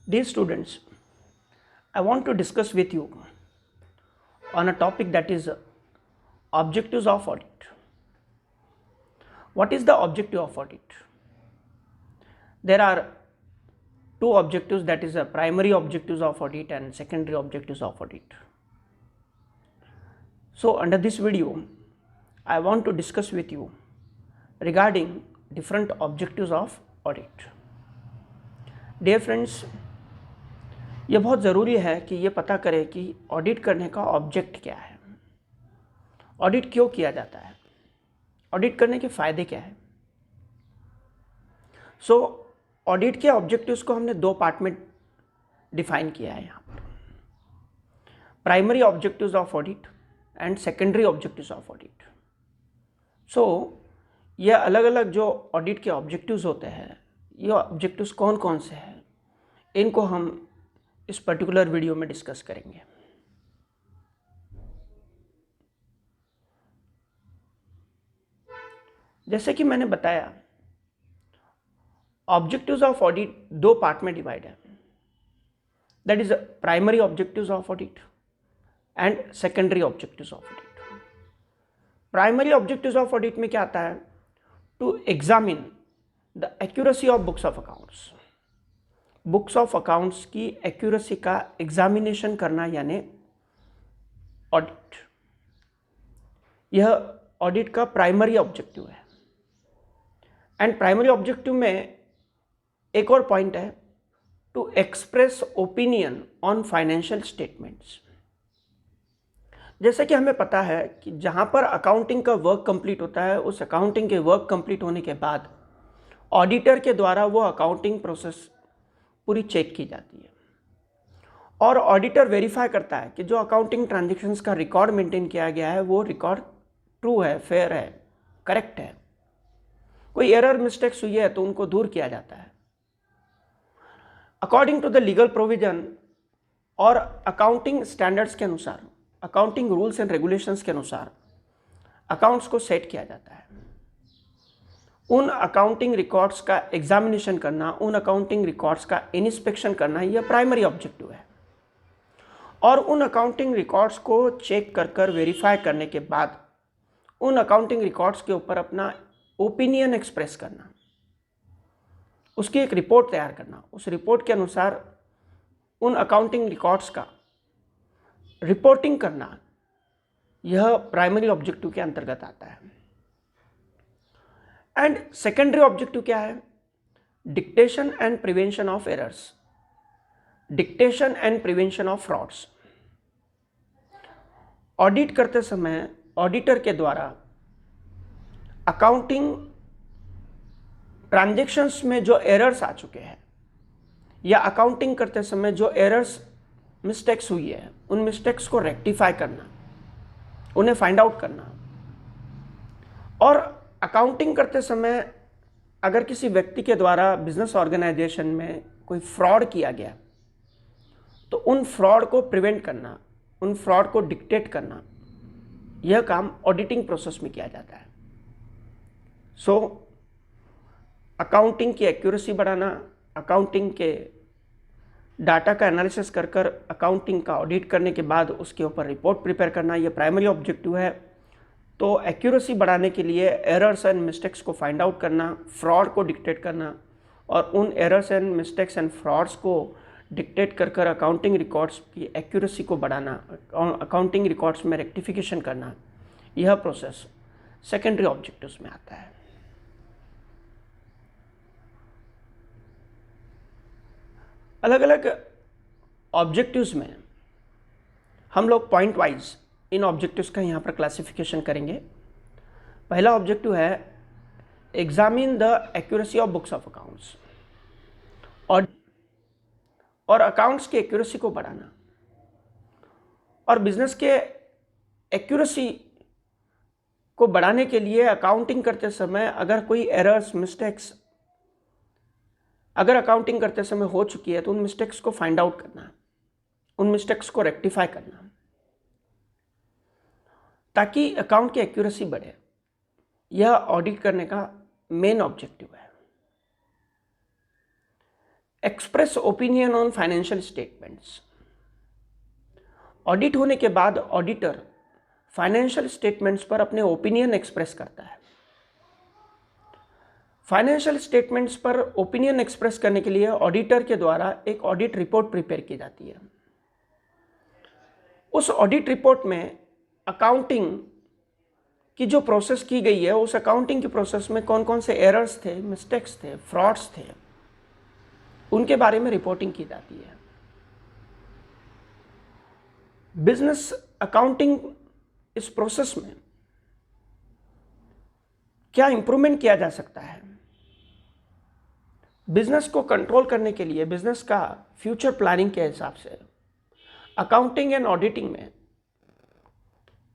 Dear students, I want to discuss with you on a topic that is objectives of audit. What is the objective of audit? There are two objectives, that is primary objectives of audit and secondary objectives of audit. So under this video, I want to discuss with you regarding different objectives of audit. Dear friends, ये बहुत ज़रूरी है कि ये पता करें कि audit करने का ऑब्जेक्ट क्या है, ऑडिट क्यों किया जाता है, ऑडिट करने के फ़ायदे क्या है। ऑडिट के ऑब्जेक्टिव्स को हमने दो पार्ट में डिफाइन किया है यहाँ पर, primary objectives of audit and secondary objectives of audit. ये अलग अलग जो ऑडिट के ऑब्जेक्टिव्स होते हैं, ये ऑब्जेक्टिव्स कौन कौन से हैं, इनको हम इस पर्टिकुलर वीडियो में डिस्कस करेंगे। जैसे कि मैंने बताया, ऑब्जेक्टिव्स ऑफ ऑडिट दो पार्ट में डिवाइड है, that is primary objectives of audit and secondary objectives of audit. Primary objectives of audit में क्या आता है? To examine the accuracy of books of accounts, books of accounts की accuracy का examination करना, यानी ऑडिट। यह ऑडिट का प्राइमरी ऑब्जेक्टिव है। एंड प्राइमरी ऑब्जेक्टिव में एक और पॉइंट है, to express opinion on financial statements. जैसे कि हमें पता है कि जहां पर अकाउंटिंग का वर्क कंप्लीट होता है, उस अकाउंटिंग के वर्क कंप्लीट होने के बाद ऑडिटर के द्वारा वो अकाउंटिंग प्रोसेस पूरी चेक की जाती है और ऑडिटर वेरीफाई करता है कि जो अकाउंटिंग ट्रांजैक्शंस का रिकॉर्ड मेंटेन किया गया है वो रिकॉर्ड ट्रू है, फेयर है, करेक्ट है। कोई एरर मिस्टेक्स हुई है तो उनको दूर किया जाता है according to the legal provision और अकाउंटिंग स्टैंडर्ड्स के अनुसार, अकाउंटिंग रूल्स एंड रेगुलेशंस के अनुसार अकाउंट्स को सेट किया जाता है। उन अकाउंटिंग रिकॉर्ड्स का एग्जामिनेशन करना, उन अकाउंटिंग रिकॉर्ड्स का इंस्पेक्शन करना, यह प्राइमरी ऑब्जेक्टिव है। और उन अकाउंटिंग रिकॉर्ड्स को चेक कर वेरीफाई करने के बाद उन अकाउंटिंग रिकॉर्ड्स के ऊपर अपना ओपिनियन एक्सप्रेस करना, उसकी एक रिपोर्ट तैयार करना, उस रिपोर्ट के अनुसार उन अकाउंटिंग रिकॉर्ड्स का रिपोर्टिंग करना, यह प्राइमरी ऑब्जेक्टिव के अंतर्गत आता है। एंड सेकेंडरी ऑब्जेक्टिव क्या है? Dictation and prevention of errors, dictation and prevention of frauds. Audit करते समय ऑडिटर के द्वारा अकाउंटिंग ट्रांजैक्शंस में जो एरर्स आ चुके हैं या अकाउंटिंग करते समय जो एरर्स मिस्टेक्स हुई है, उन मिस्टेक्स को रेक्टिफाई करना, उन्हें फाइंड आउट करना। और अकाउंटिंग करते समय अगर किसी व्यक्ति के द्वारा बिजनेस ऑर्गेनाइजेशन में कोई फ्रॉड किया गया तो उन फ्रॉड को प्रिवेंट करना, उन फ्रॉड को डिक्टेट करना, यह काम ऑडिटिंग प्रोसेस में किया जाता है। अकाउंटिंग की एक्यूरेसी बढ़ाना, अकाउंटिंग के डाटा का एनालिसिस कर अकाउंटिंग का ऑडिट करने के बाद उसके ऊपर रिपोर्ट प्रिपेयर करना, यह प्राइमरी ऑब्जेक्टिव है। तो एक्यूरेसी बढ़ाने के लिए एरर्स एंड मिस्टेक्स को फाइंड आउट करना, फ्रॉड को डिक्टेट करना और उन errors and mistakes and frauds को डिक्टेट कर अकाउंटिंग रिकॉर्ड्स की एक्यूरेसी को बढ़ाना, अकाउंटिंग रिकॉर्ड्स में रेक्टिफिकेशन करना, यह प्रोसेस सेकेंडरी ऑब्जेक्टिव्स में आता है। अलग अलग ऑब्जेक्टिव्स में हम लोग पॉइंट वाइज इन ऑब्जेक्टिव्स का यहाँ पर क्लासिफिकेशन करेंगे। पहला ऑब्जेक्टिव है examine the accuracy of books of accounts, और अकाउंट्स की एक्यूरेसी को बढ़ाना। और बिजनेस के एक्यूरेसी को बढ़ाने के लिए अकाउंटिंग करते समय अगर कोई एरर्स, मिस्टेक्स अगर अकाउंटिंग करते समय हो चुकी है तो उन मिस्टेक्स को फाइंड आउट करना, उन मिस्टेक्स को रेक्टिफाई करना ताकि अकाउंट की एक्यूरेसी बढ़े। यह ऑडिट करने का मेन ऑब्जेक्टिव है। Express opinion on financial statements. Audit होने के बाद ऑडिटर फाइनेंशियल स्टेटमेंट्स पर अपने ओपिनियन एक्सप्रेस करता है। फाइनेंशियल स्टेटमेंट्स पर ओपिनियन एक्सप्रेस करने के लिए ऑडिटर के द्वारा एक ऑडिट रिपोर्ट प्रिपेयर की जाती है। उस ऑडिट रिपोर्ट में अकाउंटिंग की जो प्रोसेस की गई है, उस अकाउंटिंग की प्रोसेस में कौन कौन से एरर्स थे, मिस्टेक्स थे, फ्रॉड्स थे, उनके बारे में रिपोर्टिंग की जाती है। बिजनेस अकाउंटिंग इस प्रोसेस में क्या इंप्रूवमेंट किया जा सकता है, बिजनेस को कंट्रोल करने के लिए, बिजनेस का फ्यूचर प्लानिंग के हिसाब से अकाउंटिंग एंड ऑडिटिंग में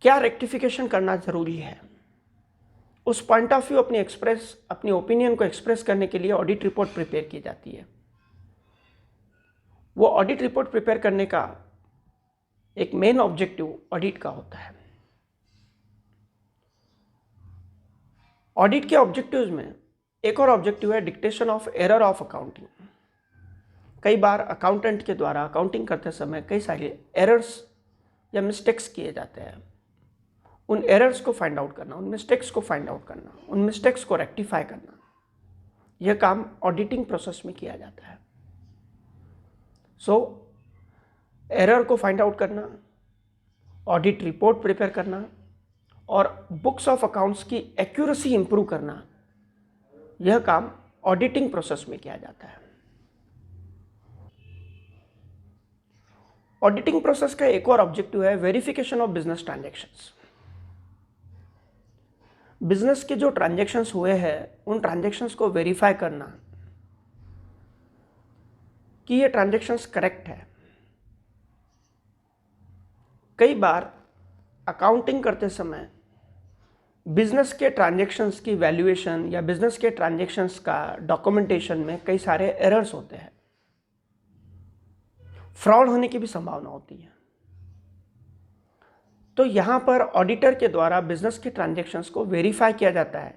क्या रेक्टिफिकेशन करना जरूरी है, उस पॉइंट ऑफ व्यू अपनी ओपिनियन को एक्सप्रेस करने के लिए ऑडिट रिपोर्ट प्रिपेयर की जाती है। वो ऑडिट रिपोर्ट प्रिपेयर करने का एक मेन ऑब्जेक्टिव ऑडिट का होता है। ऑडिट के ऑब्जेक्टिव्स में एक और ऑब्जेक्टिव है dictation of error of accounting. कई बार अकाउंटेंट के द्वारा अकाउंटिंग करते समय कई सारे एरर्स या मिस्टेक्स किए जाते हैं। उन एरर्स को फाइंड आउट करना, उन मिस्टेक्स को फाइंड आउट करना, उन मिस्टेक्स को रेक्टिफाई करना, यह काम ऑडिटिंग प्रोसेस में किया जाता है। सो एरर को फाइंड आउट करना, ऑडिट रिपोर्ट प्रिपेयर करना और बुक्स ऑफ अकाउंट्स की एक्यूरेसी इंप्रूव करना, यह काम ऑडिटिंग प्रोसेस में किया जाता है। ऑडिटिंग प्रोसेस का एक और ऑब्जेक्टिव है verification of business transactions. Business के जो ट्रांजैक्शंस हुए हैं, उन ट्रांजैक्शंस को वेरीफाई करना कि ये ट्रांजैक्शंस करेक्ट है। कई बार अकाउंटिंग करते समय बिजनेस के ट्रांजैक्शंस की वैल्यूएशन या बिजनेस के ट्रांजैक्शंस का डॉक्यूमेंटेशन में कई सारे एरर्स होते हैं, फ्रॉड होने की भी संभावना होती है। तो यहाँ पर ऑडिटर के द्वारा बिजनेस के ट्रांजैक्शंस को वेरीफाई किया जाता है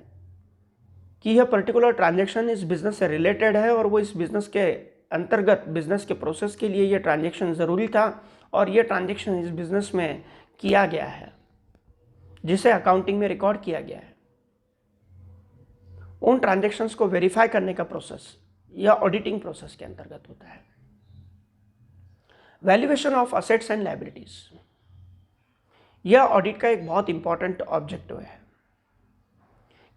कि यह पर्टिकुलर ट्रांजैक्शन इस बिजनेस से रिलेटेड है और वो इस बिजनेस के अंतर्गत, बिजनेस के प्रोसेस के लिए यह ट्रांजैक्शन ज़रूरी था और यह ट्रांजैक्शन इस बिजनेस में किया गया है, जिसे अकाउंटिंग में रिकॉर्ड किया गया है। उन ट्रांजैक्शंस को वेरीफाई करने का प्रोसेस यह ऑडिटिंग प्रोसेस के अंतर्गत होता है। Valuation of assets and liabilities, यह ऑडिट का एक बहुत इंपॉर्टेंट ऑब्जेक्टिव है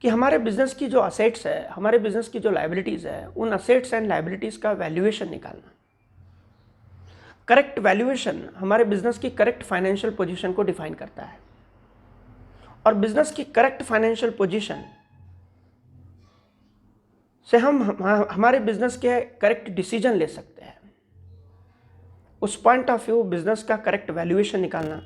कि हमारे बिजनेस की जो असेट्स है, हमारे बिजनेस की जो लायबिलिटीज है, उन असेट्स एंड लायबिलिटीज का वैल्यूएशन निकालना। करेक्ट वैल्यूएशन हमारे बिजनेस की करेक्ट फाइनेंशियल पोजीशन को डिफाइन करता है और बिजनेस की करेक्ट फाइनेंशियल पोजीशन से हम हमारे बिजनेस के करेक्ट डिसीजन ले सकते हैं। उस पॉइंट ऑफ व्यू बिजनेस का करेक्ट वैल्यूएशन निकालना,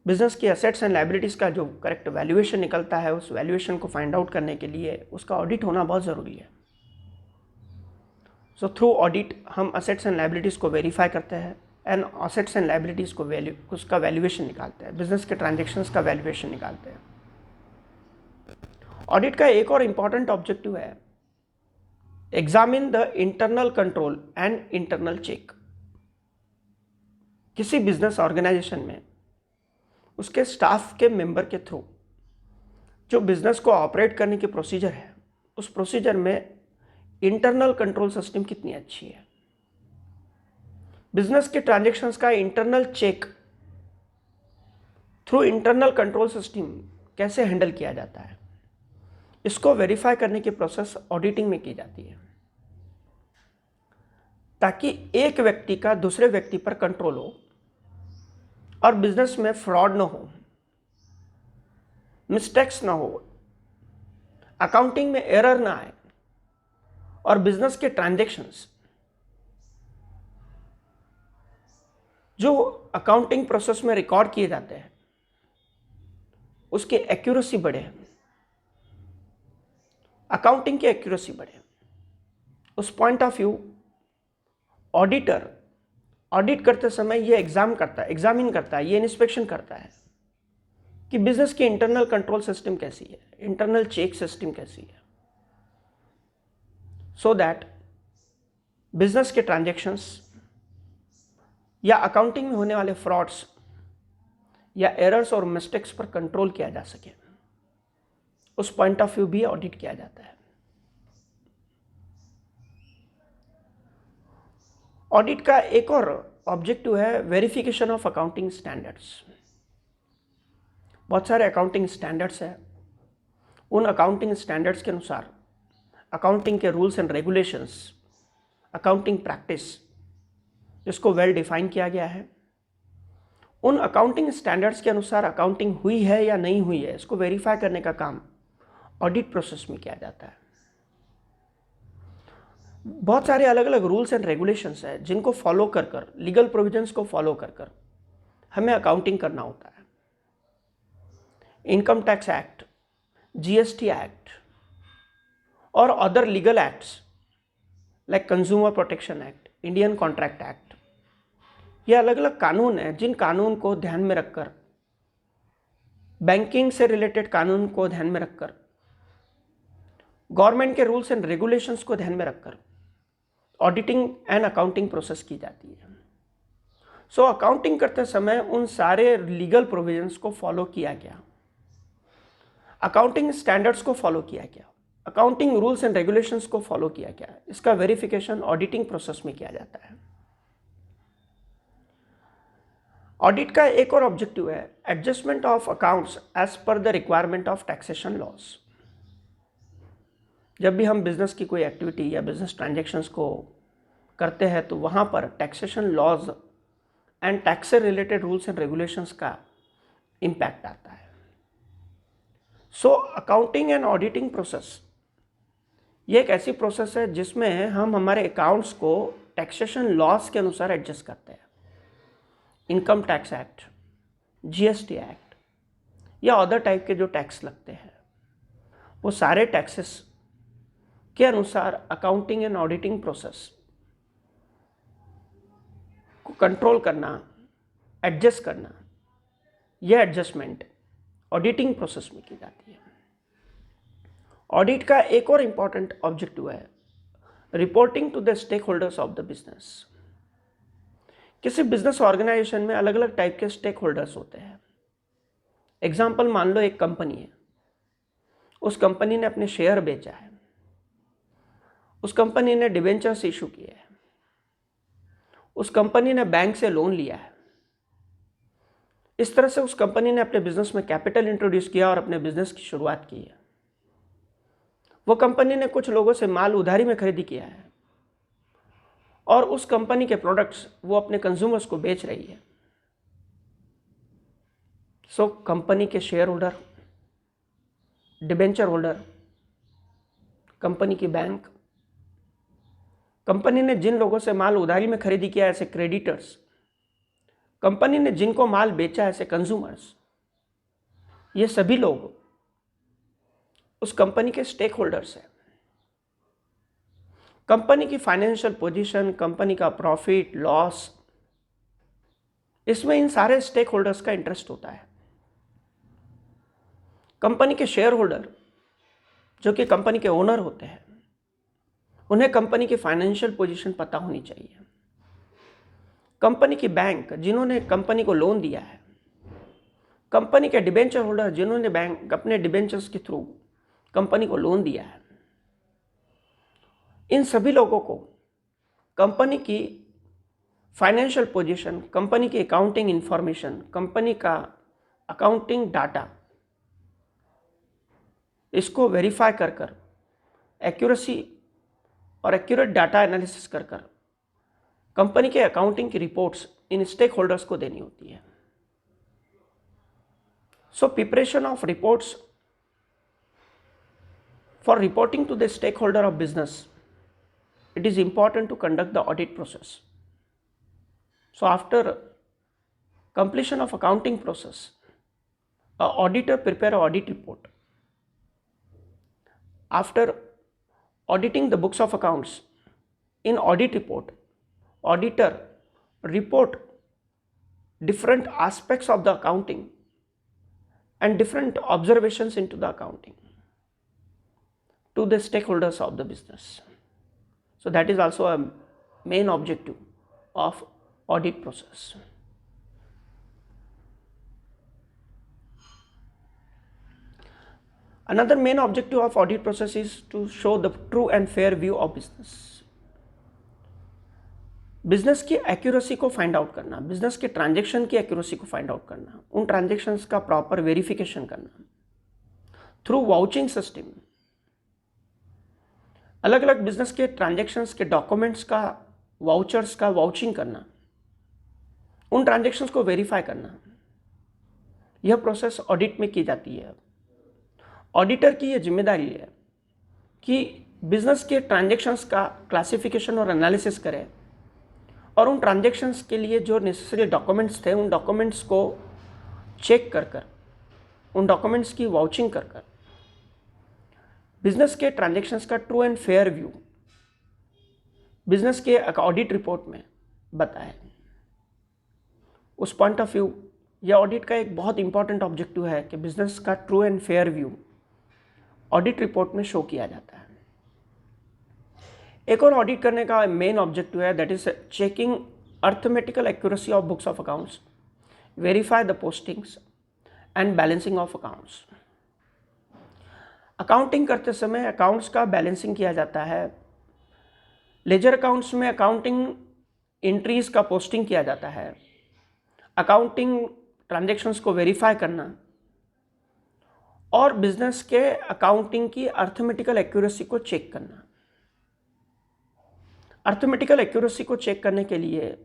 बिजनेस की एसेट्स एंड लायबिलिटीज का जो करेक्ट वैल्यूएशन निकलता है, उस वैल्यूएशन को फाइंड आउट करने के लिए उसका ऑडिट होना बहुत ज़रूरी है। सो थ्रू ऑडिट हम असेट्स एंड लायबिलिटीज़ को वेरीफाई करते हैं एंड असेट्स एंड लायबिलिटीज़ को उसका वैल्यूएशन निकालते हैं, बिजनेस के ट्रांजैक्शंस का वैल्यूएशन निकालते हैं। ऑडिट का एक और इम्पॉर्टेंट ऑब्जेक्टिव है examine the internal control and internal check. किसी बिजनेस ऑर्गेनाइजेशन में उसके स्टाफ के मेंबर के थ्रू जो बिजनेस को ऑपरेट करने की प्रोसीजर है, उस प्रोसीजर में इंटरनल कंट्रोल सिस्टम कितनी अच्छी है, बिजनेस के ट्रांजैक्शंस का internal check through internal control system कैसे हैंडल किया जाता है, इसको वेरीफाई करने की प्रोसेस ऑडिटिंग में की जाती है ताकि एक व्यक्ति का दूसरे व्यक्ति पर कंट्रोल हो और बिजनेस में फ्रॉड ना हो, मिस्टेक्स ना हो, अकाउंटिंग में एरर ना आए और बिजनेस के ट्रांजैक्शंस जो अकाउंटिंग प्रोसेस में रिकॉर्ड किए जाते हैं उसकी एक्यूरेसी बढ़े, अकाउंटिंग की एक्यूरेसी बढ़े। उस point of view auditor audit करते समय ये एग्जामिन करता है, ये इंस्पेक्शन करता है कि बिजनेस की इंटरनल कंट्रोल सिस्टम कैसी है, इंटरनल चेक सिस्टम कैसी है, सो दैट बिजनेस के ट्रांजैक्शंस या अकाउंटिंग में होने वाले फ्रॉड्स या एरर्स और मिस्टेक्स पर कंट्रोल किया जा सके, उस पॉइंट ऑफ व्यू भी ऑडिट किया जाता है। ऑडिट का एक और ऑब्जेक्टिव है वेरिफिकेशन ऑफ अकाउंटिंग स्टैंडर्ड्स। बहुत सारे अकाउंटिंग स्टैंडर्ड्स हैं, उन अकाउंटिंग स्टैंडर्ड्स के अनुसार अकाउंटिंग के rules and regulations, accounting practice जिसको वेल डिफाइन किया गया है, उन अकाउंटिंग स्टैंडर्ड्स के अनुसार अकाउंटिंग हुई है या नहीं हुई है, इसको वेरीफाई करने का काम ऑडिट प्रोसेस में किया जाता है। बहुत सारे अलग अलग रूल्स एंड रेगुलेशंस हैं जिनको फॉलो कर कर, लीगल प्रोविजंस को फॉलो कर कर हमें अकाउंटिंग करना होता है। Income tax act, GST act और other legal acts like consumer protection act, Indian contract act, ये अलग अलग कानून हैं जिन कानून को ध्यान में रखकर, बैंकिंग से रिलेटेड कानून को ध्यान में रखकर, गवर्नमेंट के रूल्स एंड रेगुलेशंस को ध्यान में रखकर ऑडिटिंग एंड अकाउंटिंग प्रोसेस की जाती है। सो अकाउंटिंग करते समय उन सारे लीगल प्रोविजंस को फॉलो किया गया, अकाउंटिंग स्टैंडर्ड्स को फॉलो किया गया, अकाउंटिंग रूल्स एंड रेगुलेशंस को फॉलो किया गया, इसका वेरिफिकेशन ऑडिटिंग प्रोसेस में किया जाता है। ऑडिट का एक और ऑब्जेक्टिव है adjustment of accounts as per the requirement of taxation laws. जब भी हम बिजनेस की कोई एक्टिविटी या बिजनेस ट्रांजैक्शंस को करते हैं तो वहाँ पर टैक्सेशन लॉज एंड टैक्स से रिलेटेड रूल्स एंड रेगुलेशंस का इम्पैक्ट आता है। So accounting and auditing process ये एक ऐसी प्रोसेस है जिसमें हम हमारे अकाउंट्स को टैक्सेशन लॉज के अनुसार एडजस्ट करते हैं। Income tax act, GST act या अदर टाइप के जो टैक्स लगते हैं, वो सारे टैक्सेस के अनुसार अकाउंटिंग एंड ऑडिटिंग प्रोसेस को कंट्रोल करना, एडजस्ट करना, यह एडजस्टमेंट ऑडिटिंग प्रोसेस में की जाती है। ऑडिट का एक और इंपॉर्टेंट ऑब्जेक्टिव है reporting to the stakeholders of the business. किसी बिजनेस ऑर्गेनाइजेशन में अलग अलग टाइप के स्टेक होल्डर्स होते हैं। एग्जाम्पल मान लो एक कंपनी है, उस कंपनी ने अपने शेयर बेचा है, उस कंपनी ने डिबेंचर्स इशू किए हैं, उस कंपनी ने बैंक से लोन लिया है। इस तरह से उस कंपनी ने अपने बिजनेस में कैपिटल इंट्रोड्यूस किया और अपने बिजनेस की शुरुआत की है। वो कंपनी ने कुछ लोगों से माल उधारी में खरीदी किया है और उस कंपनी के प्रोडक्ट्स वो अपने कंज्यूमर्स को बेच रही है। सो कंपनी के share holder, debenture holder, company की बैंक, कंपनी ने जिन लोगों से माल उधारी में खरीदी किया ऐसे क्रेडिटर्स, कंपनी ने जिनको माल बेचा ऐसे कंज्यूमर्स, ये सभी लोग उस कंपनी के स्टेक होल्डर्स हैं। कंपनी की फाइनेंशियल पोजीशन, कंपनी का प्रॉफिट लॉस, इसमें इन सारे स्टेक होल्डर्स का इंटरेस्ट होता है। कंपनी के शेयर होल्डर जो कि कंपनी के ओनर होते हैं, उन्हें कंपनी की फाइनेंशियल पोजीशन पता होनी चाहिए। कंपनी की बैंक जिन्होंने कंपनी को लोन दिया है, कंपनी के डिबेंचर होल्डर जिन्होंने बैंक अपने डिबेंचर्स के थ्रू कंपनी को लोन दिया है, इन सभी लोगों को कंपनी की फाइनेंशियल पोजीशन, कंपनी की अकाउंटिंग इंफॉर्मेशन, कंपनी का अकाउंटिंग डाटा, इसको वेरीफाई कर कर एक्यूरेसी और एक्यूरेट डाटा एनालिसिस कर कर कंपनी के अकाउंटिंग की रिपोर्ट्स इन स्टेक होल्डर्स को देनी होती है। So preparation of reports for reporting to the stakeholder of business, it is important to conduct the audit process. So after completion of accounting process, a auditor prepare an audit report. After auditing the books of accounts, in audit report, auditor report different aspects of the accounting and different observations into the accounting to the stakeholders of the business. So that is also a main objective of audit process. Another main objective of audit process is to show the true and fair view of business. Business की accuracy को find out करना, business के transaction की accuracy को find out करना, उन transactions का proper verification करना थ्रू वाउचिंग सिस्टम। अलग अलग बिजनेस के ट्रांजेक्शन्स के डॉक्यूमेंट्स का, वाउचर्स का वाउचिंग करना, उन ट्रांजेक्शन्स को वेरीफाई करना, यह प्रोसेस ऑडिट में की जाती है। ऑडिटर की यह जिम्मेदारी है कि बिजनेस के ट्रांजेक्शन्स का क्लासिफिकेशन और एनालिसिस करे और उन ट्रांजेक्शन्स के लिए जो नेसेसरी डॉक्यूमेंट्स थे उन डॉक्यूमेंट्स को चेक कर उन डॉक्यूमेंट्स की वाउचिंग कर बिजनेस के ट्रांजेक्शन्स का true and fair view business के ऑडिट रिपोर्ट में बताए। उस पॉइंट ऑफ व्यू यह ऑडिट का एक बहुत इंपॉर्टेंट ऑब्जेक्टिव है कि बिजनेस का true and fair view audit report में शो किया जाता है। एक और ऑडिट करने का मेन ऑब्जेक्टिव है, that is checking arithmetical accuracy of books of accounts, verify the postings and balancing of accounts. Accounting करते समय अकाउंट्स का बैलेंसिंग किया जाता है। लेजर अकाउंट्स में अकाउंटिंग एंट्रीज का पोस्टिंग किया जाता है। अकाउंटिंग ट्रांजैक्शंस को वेरीफाई करना और बिजनेस के अकाउंटिंग की अर्थमेटिकल एक्यूरेसी को चेक करना। अर्थमेटिकल एक्यूरेसी को चेक करने के लिए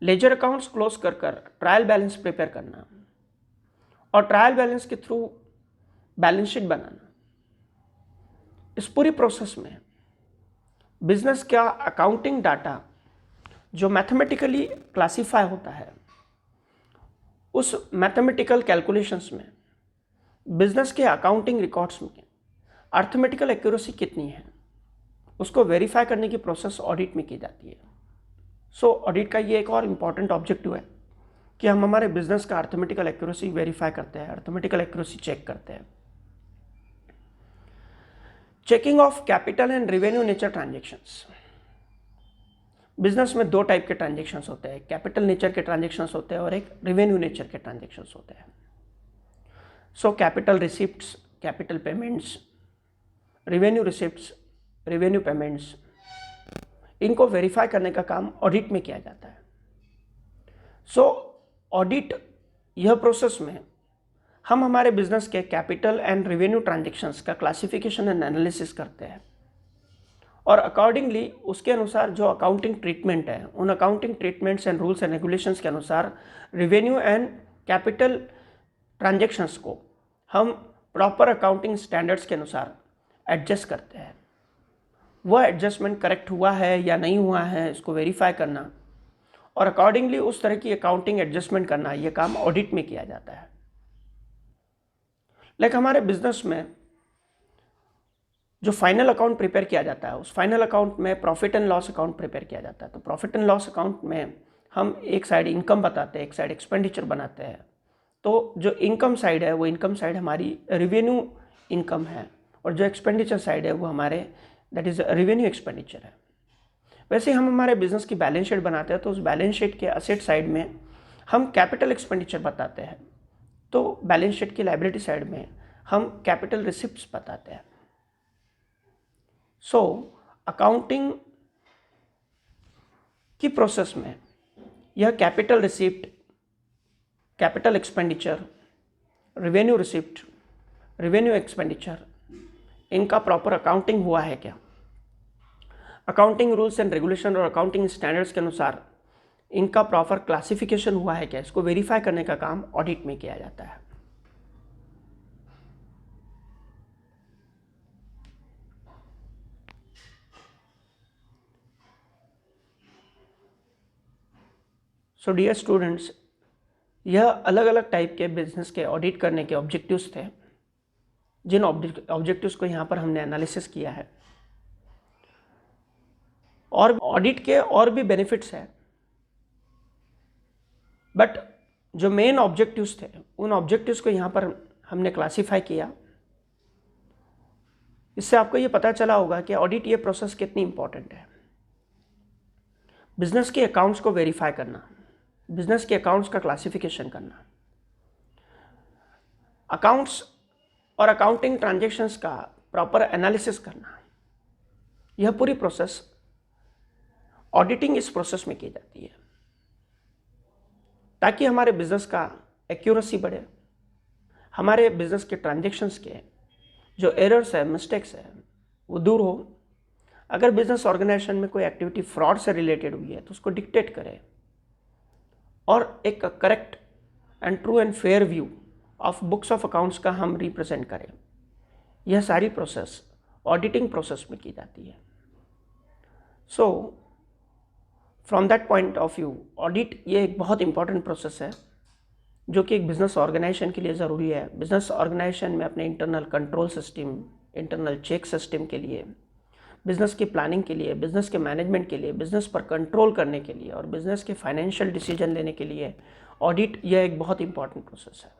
लेजर अकाउंट्स क्लोज कर ट्रायल बैलेंस प्रिपेयर करना और ट्रायल बैलेंस के थ्रू बैलेंस शीट बनाना। इस पूरी प्रोसेस में बिजनेस का अकाउंटिंग डाटा जो मैथमेटिकली क्लासीफाई होता है, उस मैथमेटिकल कैलकुलेशंस में बिजनेस के अकाउंटिंग रिकॉर्ड्स में अर्थमेटिकल एक्यूरेसी कितनी है, उसको वेरीफाई करने की प्रोसेस ऑडिट में की जाती है। सो ऑडिट का ये एक और इम्पॉर्टेंट ऑब्जेक्टिव है कि हम हमारे बिजनेस का अर्थमेटिकल एक्यूरेसी वेरीफाई करते हैं, अर्थमेटिकल एक्यूरेसी चेक करते हैं। Checking of capital and revenue nature transactions. Business में दो टाइप के ट्रांजेक्शंस होते हैं, कैपिटल नेचर के ट्रांजेक्शंस होते हैं और एक रेवेन्यू नेचर के ट्रांजेक्शंस होते हैं। So capital receipts, capital payments, revenue receipts, revenue payments, इनको वेरीफाई करने का काम ऑडिट में किया जाता है। सो ऑडिट यह प्रोसेस में हम हमारे बिजनेस के कैपिटल एंड रेवेन्यू ट्रांजैक्शंस का क्लासिफिकेशन एंड एनालिसिस करते हैं और अकॉर्डिंगली उसके अनुसार जो अकाउंटिंग ट्रीटमेंट है, उन accounting treatments and rules and regulations के अनुसार रेवेन्यू एंड कैपिटल ट्रांजैक्शंस को हम प्रॉपर अकाउंटिंग स्टैंडर्ड्स के अनुसार एडजस्ट करते हैं। वह एडजस्टमेंट करेक्ट हुआ है या नहीं हुआ है, इसको वेरीफाई करना और अकॉर्डिंगली उस तरह की अकाउंटिंग एडजस्टमेंट करना, यह काम ऑडिट में किया जाता है। लाइक हमारे बिजनेस में जो फाइनल अकाउंट प्रिपेयर किया जाता है, उस फाइनल अकाउंट में profit and loss account prepare किया जाता है। तो प्रॉफिट एंड लॉस अकाउंट में हम एक साइड इनकम बताते हैं, एक साइड एक्सपेंडिचर बनाते हैं। तो जो इनकम साइड है वो इनकम साइड हमारी रेवेन्यू इनकम है और जो एक्सपेंडिचर साइड है वो हमारे दैट इज रेवेन्यू एक्सपेंडिचर है। वैसे हम हमारे बिजनेस की बैलेंस शीट बनाते हैं तो उस बैलेंस शीट के असेट साइड में हम कैपिटल एक्सपेंडिचर बताते हैं, तो बैलेंस शीट की लायबिलिटी साइड में हम कैपिटल रिसिप्ट्स बताते हैं। सो अकाउंटिंग की प्रोसेस में यह capital receipt, capital expenditure, revenue receipt, revenue expenditure, इनका प्रॉपर अकाउंटिंग हुआ है क्या, अकाउंटिंग रूल्स एंड रेगुलेशन और अकाउंटिंग स्टैंडर्ड्स के अनुसार इनका प्रॉपर क्लासिफिकेशन हुआ है क्या, इसको वेरीफाई करने का काम ऑडिट में किया जाता है। सो डियर स्टूडेंट्स, यह अलग अलग टाइप के बिजनेस के ऑडिट करने के ऑब्जेक्टिव्स थे, जिन ऑब्जेक्टिव्स को यहाँ पर हमने एनालिसिस किया है। और ऑडिट के और भी बेनिफिट्स हैं, बट जो मेन ऑब्जेक्टिव्स थे उन ऑब्जेक्टिव्स को यहाँ पर हमने क्लासीफाई किया। इससे आपको ये पता चला होगा कि ऑडिट ये प्रोसेस कितनी इंपॉर्टेंट है। बिजनेस के अकाउंट्स को वेरीफाई करना, बिजनेस के अकाउंट्स का क्लासिफिकेशन करना, अकाउंट्स और अकाउंटिंग ट्रांजैक्शंस का प्रॉपर एनालिसिस करना, यह पूरी प्रोसेस ऑडिटिंग इस प्रोसेस में की जाती है ताकि हमारे बिजनेस का एक्यूरेसी बढ़े, हमारे बिजनेस के ट्रांजैक्शंस के जो एरर्स है, मिस्टेक्स है, वो दूर हो। अगर बिजनेस ऑर्गेनाइजेशन में कोई एक्टिविटी फ्रॉड से रिलेटेड हुई है तो उसको डिक्टेट करें और एक correct and true and fair view of books of accounts का हम रिप्रेजेंट करें। यह सारी प्रोसेस ऑडिटिंग प्रोसेस में की जाती है। So from that point of view audit ये एक बहुत इंपॉर्टेंट प्रोसेस है जो कि एक बिजनेस ऑर्गेनाइजेशन के लिए ज़रूरी है। बिजनेस ऑर्गेनाइजेशन में अपने internal control system, internal check system के लिए, बिजनेस की प्लानिंग के लिए, बिजनेस के मैनेजमेंट के लिए, बिजनेस पर कंट्रोल करने के लिए और बिजनेस के फाइनेंशियल डिसीजन लेने के लिए ऑडिट यह एक बहुत इंपॉर्टेंट प्रोसेस है।